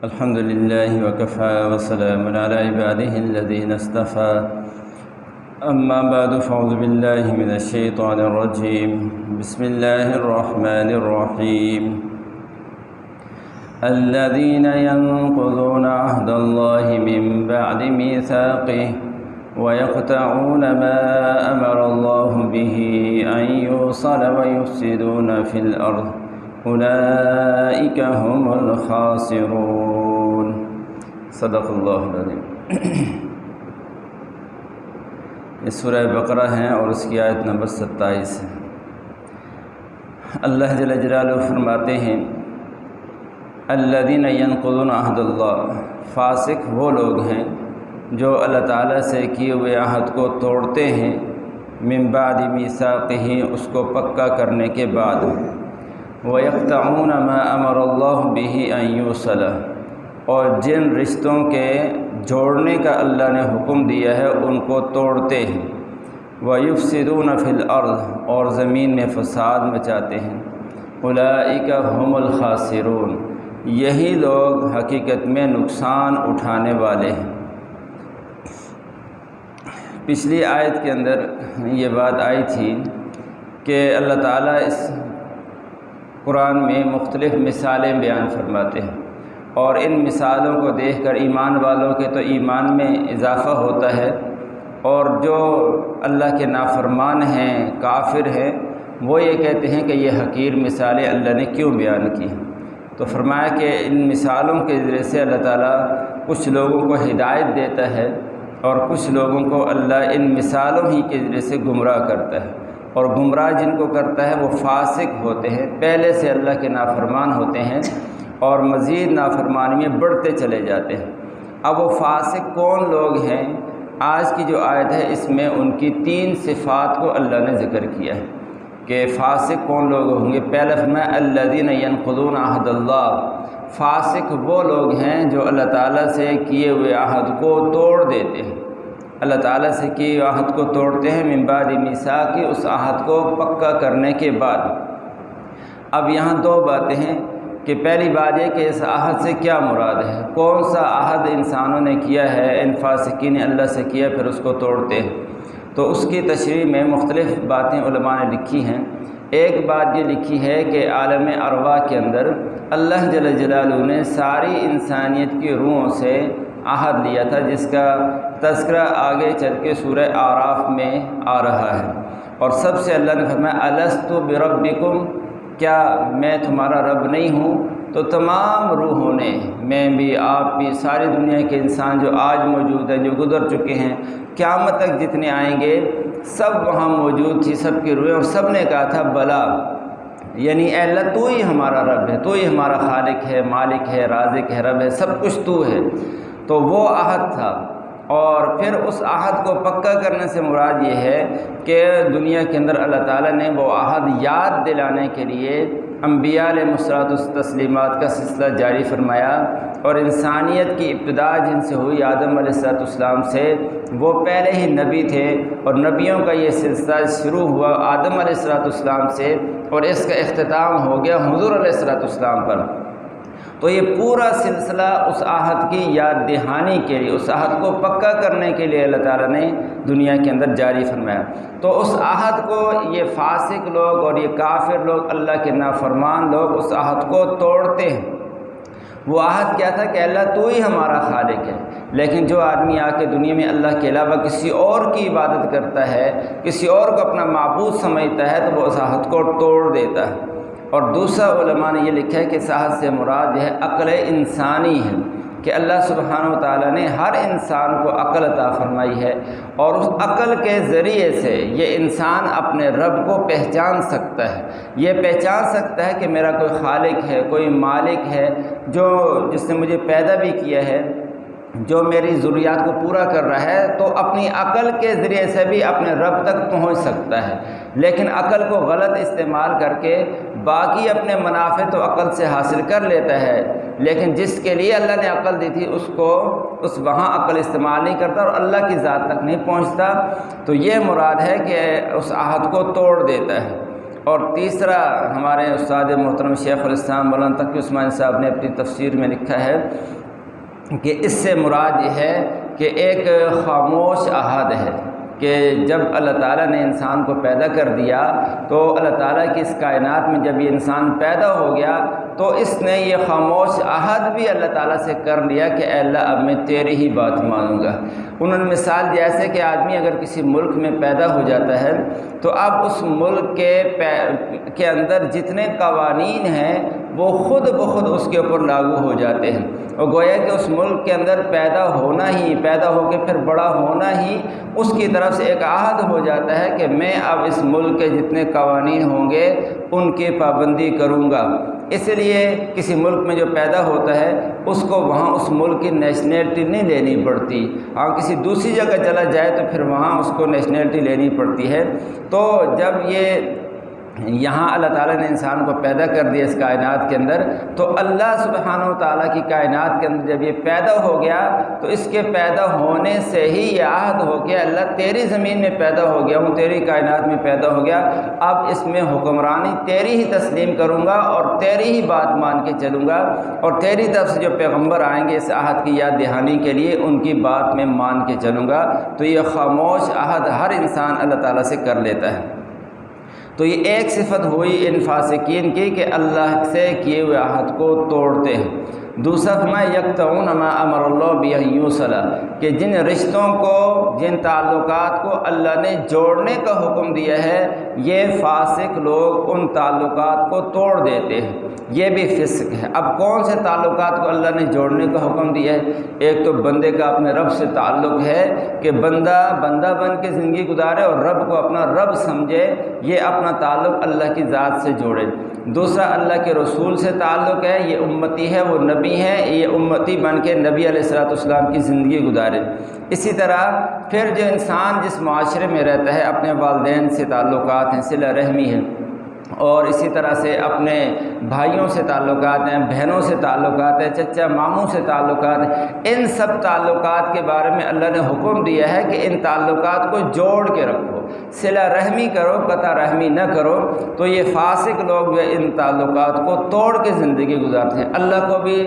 الحمد لله وكفى وسلام على عباده الذين اصطفى أما بعد فأعوذ بالله من الشيطان الرجيم بسم الله الرحمن الرحيم الذين ينقضون عهد الله من بعد ميثاقه ويقطعون ما أمر الله به أن يوصل ويفسدون في الأرض اولئک هم الخاسرون صدق اللہ العظیم۔ یہ سورہ بقرہ ہے اور اس کی آیت نمبر 27 ہے۔ اللہ جل جلالہ فرماتے ہیں الذین ینقضون عہد اللہ، فاسق وہ لوگ ہیں جو اللہ تعالیٰ سے کیے ہوئے عہد کو توڑتے ہیں، من بعد میثاقہ، اس کو پکا کرنے کے بعد، وَيَقْطَعُونَ مَا أَمَرَ اللَّهُ بِهِ أَن يُوصَلَ، اور جن رشتوں کے جوڑنے کا اللہ نے حکم دیا ہے ان کو توڑتے ہیں، وَيُفْسِدُونَ فِي الْأَرْضِ، اور زمین میں فساد مچاتے ہیں، اولئک هم الخاسرون، یہی لوگ حقیقت میں نقصان اٹھانے والے ہیں۔ پچھلی آیت کے اندر یہ بات آئی تھی کہ اللہ تعالیٰ اس قرآن میں مختلف مثالیں بیان فرماتے ہیں، اور ان مثالوں کو دیکھ کر ایمان والوں کے تو ایمان میں اضافہ ہوتا ہے، اور جو اللہ کے نافرمان ہیں، کافر ہیں، وہ یہ کہتے ہیں کہ یہ حقیر مثالیں اللہ نے کیوں بیان کی ہیں۔ تو فرمایا کہ ان مثالوں کے ذریعے سے اللہ تعالیٰ کچھ لوگوں کو ہدایت دیتا ہے، اور کچھ لوگوں کو اللہ ان مثالوں ہی کے ذریعے سے گمراہ کرتا ہے، اور گمراہ جن کو کرتا ہے وہ فاسق ہوتے ہیں، پہلے سے اللہ کے نافرمان ہوتے ہیں اور مزید نافرمانی میں بڑھتے چلے جاتے ہیں۔ اب وہ فاسق کون لوگ ہیں؟ آج کی جو آیت ہے اس میں ان کی 3 صفات کو اللہ نے ذکر کیا ہے کہ فاسق کون لوگ ہوں گے۔ پہلا فرمایا الذین ینقضون عہد اللہ، فاسق وہ لوگ ہیں جو اللہ تعالیٰ سے کیے ہوئے عہد کو توڑ دیتے ہیں، اللہ تعالیٰ سے کیے عہد کو توڑتے ہیں، من بعد میثاق، اس عہد کو پکا کرنے کے بعد۔ اب یہاں 2 باتیں ہیں کہ پہلی بات یہ کہ اس عہد سے کیا مراد ہے، کون سا عہد انسانوں نے کیا ہے، ان فاسقین نے اللہ سے کیا پھر اس کو توڑتے ہیں۔ تو اس کی تشریح میں مختلف باتیں علماء نے لکھی ہیں۔ ایک بات یہ لکھی ہے کہ عالم ارواح کے اندر اللہ جل جلالہ نے ساری انسانیت کی روحوں سے عہد لیا تھا، جس کا تذکرہ آگے چل کے سورہ اعراف میں آ رہا ہے، اور سب سے اللہ نے فرمایا الست بربکم، کیا میں تمہارا رب نہیں ہوں؟ تو تمام روحوں نے، میں بھی، آپ بھی، ساری دنیا کے انسان جو آج موجود ہیں، جو گزر چکے ہیں، قیامت تک جتنے آئیں گے سب وہاں موجود تھی، سب کی روحیں، اور سب نے کہا تھا بلا، یعنی اے اللہ تو ہی ہمارا رب ہے، تو ہی ہمارا خالق ہے، مالک ہے، رازق ہے، رب ہے، سب کچھ تو ہے۔ تو وہ عہد تھا، اور پھر اس عہد کو پکا کرنے سے مراد یہ ہے کہ دنیا کے اندر اللہ تعالیٰ نے وہ عہد یاد دلانے کے لیے انبیاء علیہ التسلیمات کا سلسلہ جاری فرمایا، اور انسانیت کی ابتدا جن سے ہوئی آدم علیہ السلام سے، وہ پہلے ہی نبی تھے، اور نبیوں کا یہ سلسلہ شروع ہوا آدم علیہ السلام سے، اور اس کا اختتام ہو گیا حضور علیہ السلام پر۔ تو یہ پورا سلسلہ اس عہد کی یاد دہانی کے لیے، اس عہد کو پکا کرنے کے لیے اللہ تعالیٰ نے دنیا کے اندر جاری فرمایا۔ تو اس عہد کو یہ فاسق لوگ اور یہ کافر لوگ، اللہ کے نافرمان لوگ، اس عہد کو توڑتے ہیں۔ وہ عہد کیا تھا کہ اللہ تو ہی ہمارا خالق ہے، لیکن جو آدمی آ کے دنیا میں اللہ کے علاوہ کسی اور کی عبادت کرتا ہے، کسی اور کو اپنا معبود سمجھتا ہے، تو وہ اس عہد کو توڑ دیتا ہے۔ اور دوسرا علماء نے یہ لکھا ہے کہ اس عہد سے مراد یہ ہے عقل انسانی ہے، کہ اللہ سبحانہ وتعالیٰ نے ہر انسان کو عقل عطا فرمائی ہے، اور اس عقل کے ذریعے سے یہ انسان اپنے رب کو پہچان سکتا ہے، یہ پہچان سکتا ہے کہ میرا کوئی خالق ہے، کوئی مالک ہے، جس نے مجھے پیدا بھی کیا ہے، جو میری ضروریات کو پورا کر رہا ہے، تو اپنی عقل کے ذریعے سے بھی اپنے رب تک پہنچ سکتا ہے۔ لیکن عقل کو غلط استعمال کر کے باقی اپنے منافع تو عقل سے حاصل کر لیتا ہے، لیکن جس کے لیے اللہ نے عقل دی تھی اس کو وہاں عقل استعمال نہیں کرتا، اور اللہ کی ذات تک نہیں پہنچتا۔ تو یہ مراد ہے کہ اس عہد کو توڑ دیتا ہے۔ اور تیسرا ہمارے استاد محترم شیخ الاسلام مولانا تقی عثمانی صاحب نے اپنی تفسیر میں لکھا ہے کہ اس سے مراد یہ ہے کہ ایک خاموش عہد ہے کہ جب اللہ تعالیٰ نے انسان کو پیدا کر دیا تو اللہ تعالیٰ کی اس کائنات میں جب یہ انسان پیدا ہو گیا تو اس نے یہ خاموش عہد بھی اللہ تعالیٰ سے کر لیا کہ اے اللہ اب میں تیری ہی بات مانوں گا۔ انہوں نے مثال جیسے کہ آدمی اگر کسی ملک میں پیدا ہو جاتا ہے تو اب اس ملک کے اندر جتنے قوانین ہیں وہ خود بخود اس کے اوپر لاگو ہو جاتے ہیں، اور گویا کہ اس ملک کے اندر پیدا ہو کے پھر بڑا ہونا ہی اس کی طرف سے ایک عہد ہو جاتا ہے کہ میں اب اس ملک کے جتنے قوانین ہوں گے ان کی پابندی کروں گا۔ اس لیے کسی ملک میں جو پیدا ہوتا ہے اس کو وہاں اس ملک کی نیشنلٹی نہیں لینی پڑتی، ہاں کسی دوسری جگہ چلا جائے تو پھر وہاں اس کو نیشنلٹی لینی پڑتی ہے۔ تو جب یہ یہاں اللہ تعالیٰ نے انسان کو پیدا کر دیا اس کائنات کے اندر، تو اللہ سبحانہ و تعالیٰ کی کائنات کے اندر جب یہ پیدا ہو گیا تو اس کے پیدا ہونے سے ہی یہ عہد ہو گیا اللہ تیری زمین میں پیدا ہو گیا ہوں، تیری کائنات میں پیدا ہو گیا، اب اس میں حکمرانی تیری ہی تسلیم کروں گا اور تیری ہی بات مان کے چلوں گا، اور تیری طرف سے جو پیغمبر آئیں گے اس عہد کی یاد دہانی کے لیے ان کی بات میں مان کے چلوں گا۔ تو یہ خاموش عہد ہر انسان اللہ تعالیٰ سے کر لیتا ہے۔ تو یہ ایک صفت ہوئی ان فاسقین کی کہ اللہ سے کیے ہوئے عہد کو توڑتے ہیں۔ دوسرا فرمایا یقطعون ما امر اللہ بہ ان یوصل، کہ جن رشتوں کو جن تعلقات کو اللہ نے جوڑنے کا حکم دیا ہے یہ فاسق لوگ ان تعلقات کو توڑ دیتے ہیں، یہ بھی فسق ہے۔ اب کون سے تعلقات کو اللہ نے جوڑنے کا حکم دیا ہے؟ ایک تو بندے کا اپنے رب سے تعلق ہے کہ بندہ بن کے زندگی گزارے اور رب کو اپنا رب سمجھے، یہ اپنا تعلق اللہ کی ذات سے جوڑے۔ دوسرا اللہ کے رسول سے تعلق ہے، یہ امتی ہے وہ نبی ہے، یہ امتی بن کے نبی علیہ الصلوۃ والسلام کی زندگی گزارے۔ اسی طرح پھر جو انسان جس معاشرے میں رہتا ہے اپنے والدین سے تعلقات ہیں، صلہ رحمی ہے، اور اسی طرح سے اپنے بھائیوں سے تعلقات ہیں، بہنوں سے تعلقات ہیں، چچا ماموں سے تعلقات ہیں، ان سب تعلقات کے بارے میں اللہ نے حکم دیا ہے کہ ان تعلقات کو جوڑ کے رکھو، صلہ رحمی کرو، قطع رحمی نہ کرو۔ تو یہ فاسق لوگ جو ان تعلقات کو توڑ کے زندگی گزارتے ہیں، اللہ کو بھی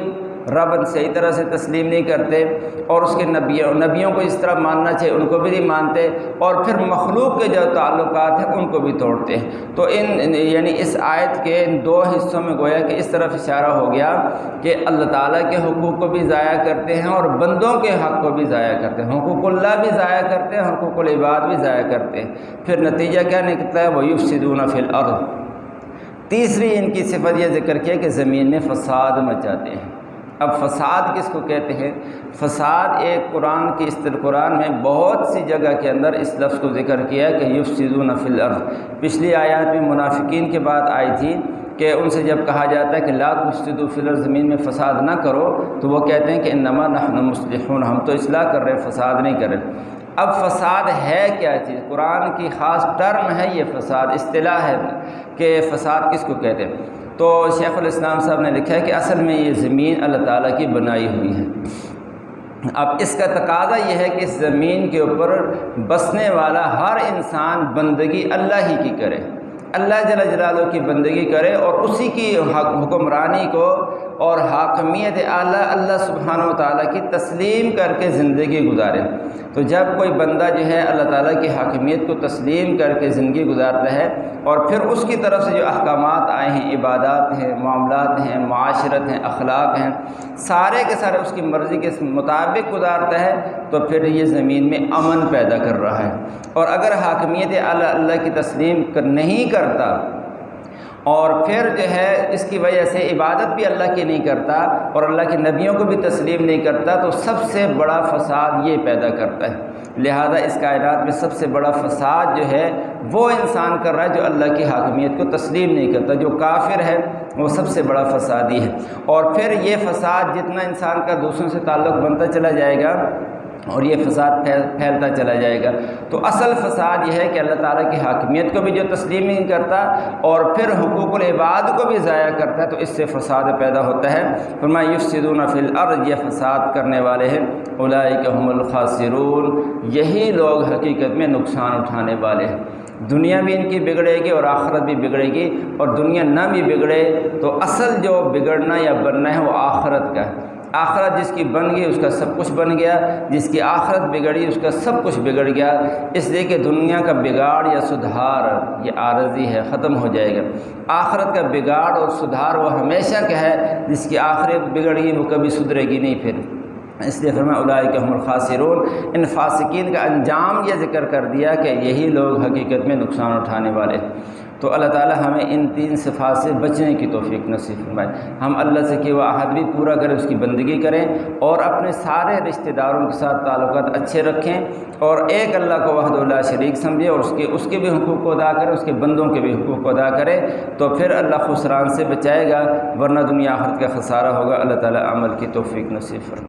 رب صحیح طرح سے تسلیم نہیں کرتے، اور اس کے نبیوں کو اس طرح ماننا چاہیے ان کو بھی نہیں مانتے، اور پھر مخلوق کے جو تعلقات ہیں ان کو بھی توڑتے ہیں۔ تو یعنی اس آیت کے ان دو حصوں میں گویا کہ اس طرف اشارہ ہو گیا کہ اللہ تعالیٰ کے حقوق کو بھی ضائع کرتے ہیں اور بندوں کے حق کو بھی ضائع کرتے ہیں، حقوق اللہ بھی ضائع کرتے ہیں، حقوق العباد بھی ضائع کرتے ہیں۔ پھر نتیجہ کیا نکلتا ہے؟ وَيُفْسِدُونَ فِي الْأَرْضِ۔ تیسری ان کی صفت یہ ذکر کیا کہ زمین میں فساد مچاتے ہیں۔ اب فساد کس کو کہتے ہیں؟ فساد ایک قرآن میں بہت سی جگہ کے اندر اس لفظ کو ذکر کیا ہے کہ یفسدون فی الارض۔ پچھلی آیات میں منافقین کے بات آئی تھی کہ ان سے جب کہا جاتا ہے کہ لا تفسدوا فی الارض، زمین میں فساد نہ کرو، تو وہ کہتے ہیں کہ انما نحن مصلحون، ہم تو اصلاح کر رہے ہیں، فساد نہیں کر رہے۔ اب فساد ہے کیا چیز؟ قرآن کی خاص ٹرم ہے یہ فساد، اصطلاح ہے کہ فساد کس کو کہتے ہیں۔ تو شیخ الاسلام صاحب نے لکھا ہے کہ اصل میں یہ زمین اللہ تعالیٰ کی بنائی ہوئی ہے۔ اب اس کا تقاضا یہ ہے کہ اس زمین کے اوپر بسنے والا ہر انسان بندگی اللہ ہی کی کرے، اللہ جل جلالہ کی بندگی کرے، اور اسی کی حکمرانی کو اور حاکمیت اعلیٰ اللہ سبحانہ و تعالیٰ کی تسلیم کر کے زندگی گزارے۔ تو جب کوئی بندہ جو ہے اللہ تعالیٰ کی حاکمیت کو تسلیم کر کے زندگی گزارتا ہے اور پھر اس کی طرف سے جو احکامات آئے ہیں، عبادات ہیں، معاملات ہیں، معاشرت ہیں، اخلاق ہیں، سارے کے سارے اس کی مرضی کے مطابق گزارتا ہے، تو پھر یہ زمین میں امن پیدا کر رہا ہے۔ اور اگر حاکمیت اعلیٰ اللہ کی تسلیم نہیں کرتا اور پھر جو ہے اس کی وجہ سے عبادت بھی اللہ کی نہیں کرتا اور اللہ کے نبیوں کو بھی تسلیم نہیں کرتا، تو سب سے بڑا فساد یہ پیدا کرتا ہے۔ لہذا اس کائنات میں سب سے بڑا فساد جو ہے وہ انسان کر رہا ہے جو اللہ کی حاکمیت کو تسلیم نہیں کرتا، جو کافر ہے وہ سب سے بڑا فسادی ہے۔ اور پھر یہ فساد جتنا انسان کا دوسروں سے تعلق بنتا چلا جائے گا اور یہ فساد پھیلتا چلا جائے گا۔ تو اصل فساد یہ ہے کہ اللہ تعالیٰ کی حاکمیت کو بھی جو تسلیم نہیں کرتا اور پھر حقوق العباد کو بھی ضائع کرتا ہے، تو اس سے فساد پیدا ہوتا ہے۔ فرمایا یفسدون فی الارض، یہ فساد کرنے والے ہیں، اولئک هم الخاسرون، یہی لوگ حقیقت میں نقصان اٹھانے والے ہیں۔ دنیا بھی ان کی بگڑے گی اور آخرت بھی بگڑے گی، اور دنیا نہ بھی بگڑے تو اصل جو بگڑنا یا بننا ہے وہ آخرت کا ہے۔ آخرت جس کی بن گئی اس کا سب کچھ بن گیا، جس کی آخرت بگڑی اس کا سب کچھ بگڑ گیا۔ اس لیے کہ دنیا کا بگاڑ یا سدھار یہ عارضی ہے، ختم ہو جائے گا۔ آخرت کا بگاڑ اور سدھار وہ ہمیشہ کا ہے، جس کی آخرت بگڑ گئی وہ کبھی سدھرے گی نہیں پھر۔ اس لیے فرمایا اولئک هم الخاسرون، ان فاسقین کا انجام یہ ذکر کر دیا کہ یہی لوگ حقیقت میں نقصان اٹھانے والے۔ تو اللہ تعالی ہمیں ان تین صفات سے بچنے کی توفیق نصیب فرمائے۔ ہم اللہ سے کہ وہ عہد بھی پورا کریں، اس کی بندگی کریں، اور اپنے سارے رشتہ داروں کے ساتھ تعلقات اچھے رکھیں، اور ایک اللہ کو وحدہ لا شریک سمجھیں، اور اس کے بھی حقوق کو ادا کریں، اس کے بندوں کے بھی حقوق کو ادا کریں، تو پھر اللہ خسران سے بچائے گا، ورنہ دنیا آخرت کا خسارہ ہوگا۔ اللہ تعالی عمل کی توفیق نصیب فرمائے۔